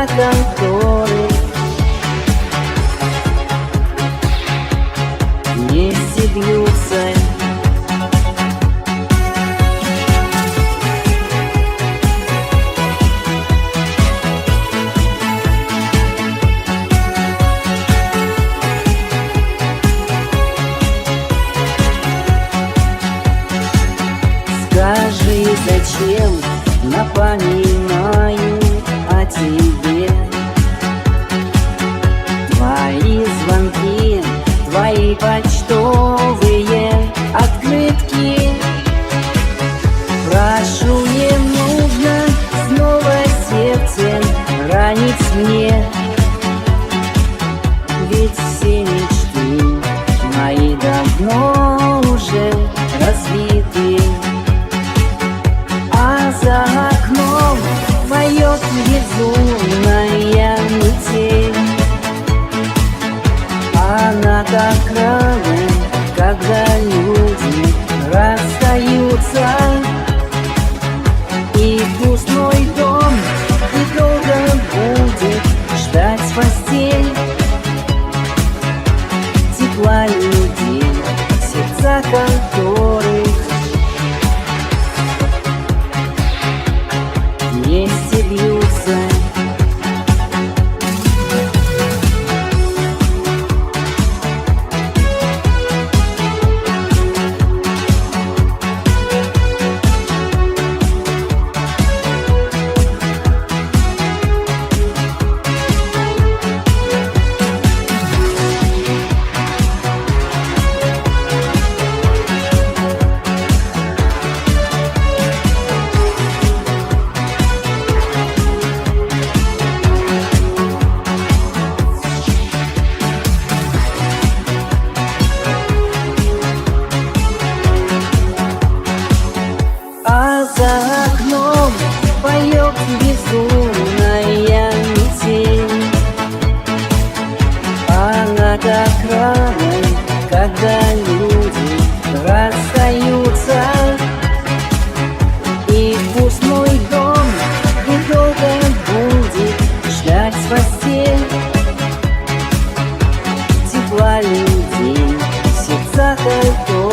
сердца которых вместе бьются. Скажи, зачем напоминаю о тебе? Твои звонки, твои почтовые открытки. Прошу, не нужно снова сердце ранить мне, ведь все мечты мои давно уже разбиты. А за окном поет безумная метель. Она так рада, когда люди расстаются. И пустой дом недолго будет ждать постель тепла людей, сердца которых вместе бьются. А за окном поет безумная метель. Она так рада, когда люди расстаются. И пусть мой дом недолго будет ждать постель тепла людей, сердца которых